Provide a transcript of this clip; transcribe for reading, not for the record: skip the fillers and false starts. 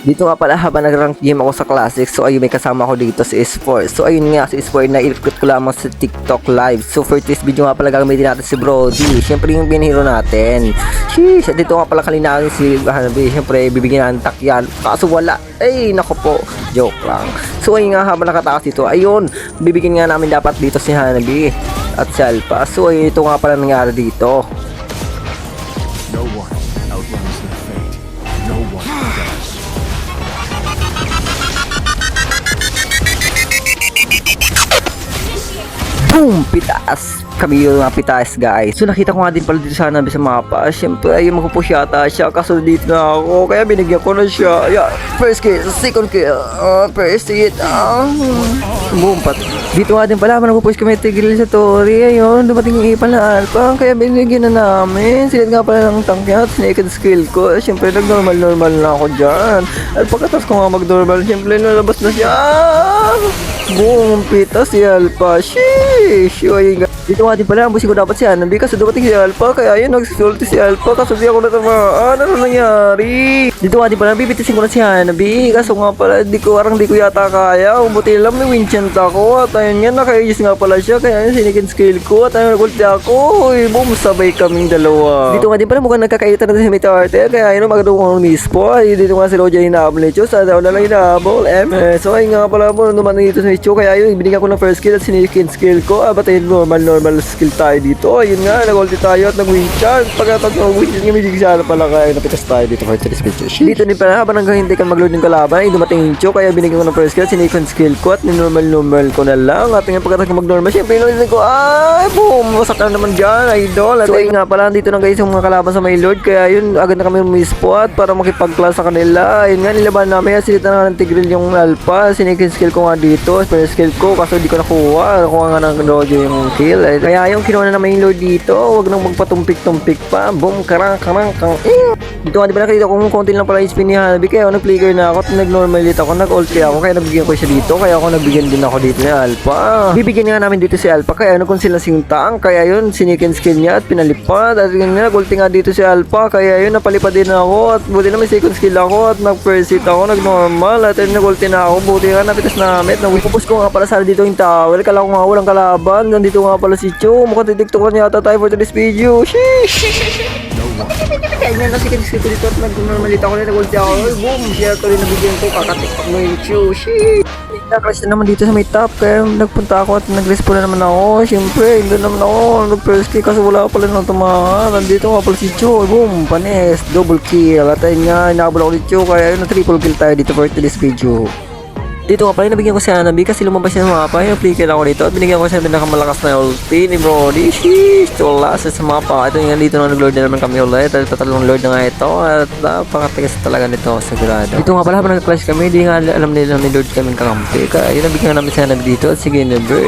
Dito nga pala habang nag-rank game ako sa Classic, so ayun may kasama ako dito si S4. So ayun nga si S4 na i-recruit ko lamang sa TikTok live. So for this video nga pala gagamitin natin si Brody. Siyempre yung binhero natin. Sheesh, dito nga pala kalinangin si Hanabi. Siyempre bibigyan natin takyan. Kaso wala. Ay nako po, joke lang. So ayun nga habang nakatakas dito, ayun, bibigyan nga namin dapat dito si Hanabi at si Alpha. So ayun ito nga pala nangyari dito. No one outruns their fate. No one does. Boom! Pitas! Kami yung mga pitas guys. So nakita ko nga din pala dito sa Hanabi sa mapa. Siyempre ay magpupush yata siya. Kaso dito na ako. Kaya binigyan ko na siya. Yeah, first kill, second kill. First hit. Boom! Dito nga din pala. Magpupush kami tigil sa Tori. Ayun, dumating yung ipal na Alpha. Kaya binigyan na namin. Silit nga pala ng tank niya at naked skill ko. Siyempre nag-normal na ako dyan. At pagkatas ko nga mag-normal, siyempre nalabas na siya. Boom! Pitas si Alpha. Sheesh! Ayun nga. Dito nga din pala, ambusin ko dapat si Hanabi kasi dumating si Alpha, kaya yun, nagsisulti si Alpha kaso di ako natamaan. Ano nangyari? Dito nga din pala, bibitisin ko na si Hanabi kaso nga pala, di ko yata kaya. Buti lang, may winchant ako at ayun nga, naka-aegis nga pala siya kaya yun, sinikin skill ko at ayun, nagulti ako. Uy, boom, sabay kaming dalawa. Dito nga din pala, mukhang nagkakaitan na si Mitarte kaya yun, magandang kong mispo. Ay, dito nga si Roger hinahabol ni Cho, sa daw na lang hinahabol. So ayun nga pala po, dumating dito si Cho kaya yun, binigyan ko ng first kill at sinikin skill ko. Batayin normal skill tayo dito. Ayun nga, nag-ulti tayo at nag-win chance. Pagkatapos mag-win chance, may siya pala kaya napitas tayo dito for this video. Dito din pala, habang naghahintay ka mag-load ng kalaban, ay dumating yung Cho, kaya binigyan ko ng first kill, sinikon skill ko at normal ko na lang. At nga pagkatapos ko mag-normal, syempre inulitin ko, ay boom! Wasak na naman dyan, idol. At ayun nga pala, dito na guys yung mga kalaban sa may lord, kaya yun, agad na kami umispot para makipag-class sa kanila. Ayun nga, nilaban namin, silita na ng Tigreal yung Alpha, sinikon skill ko nga dito, first skill ko, kaso di ko nakuha nga ng Roger yung kill. Kaya yung kinuha na main lord dito, wag nang magpatumpik-tumpik pa. Boom, karang. Dito nga di ba nakita kung konti lang pala HP ni Hanabi, kaya nag-flicker na ako at nag-normalit ako, nag-ulti ako, kaya nabigyan ko siya dito, kaya ako nabigyan din ako dito ni Alpha. Bibigyan nga namin dito si Alpha, kaya nag-conceal yung tank, kaya yun, sinikin skill niya at pinalipad, at yun nga, nag-ulti nga dito si Alpha, kaya yun, napalipad din ako, at buti na may second skill ako, at nag-first hit ako, nag-normal, at yun, nag-ulti na ako, buti nga, napitas namin, nag-focus ko nga pala sana dito yung tower, kala ko nga walang kalaban, nandito nga pala si Cho, mukhang TikTok na yata tayo for this video. Sheesh! Kaya nga kasi kinisip ko dito at nag-normalita ko na nag-ulti ako. Boom! Share ko rin nabigyan ko. Kakatikpak mo yung Chu. Sheesh! Nag-crash na naman dito sa may top. Kaya nagpunta ako at nag-respawn na naman ako. Siyempre, hindi naman ako. Nag-first kill kasi wala pala nang tumahan. Nandito nga pala si Chu. Boom! Panes! Double kill. At ayun nga, inabol ako ni Chu. Kaya yun, triple kill tayo dito for this video. Dito nga pala, nabigyan ko si Hanabi kasi lumabas siya ng mapa. Yung flicker ako dito at binigyan ko siya ng pinakamalakas na ulti ni Brody. Sheesh! Wala sa mapa. Ito nga dito na nag-lord na naman kami ulit. At tatalong lord na nga ito. At napakatigas talaga nito. Sigurado. Dito nga pala, habang nag-clash kami, di nga alam nila ni Lord kami kakampi. Kaya yun, nabigyan namin si Hanabi dito. At sige, never.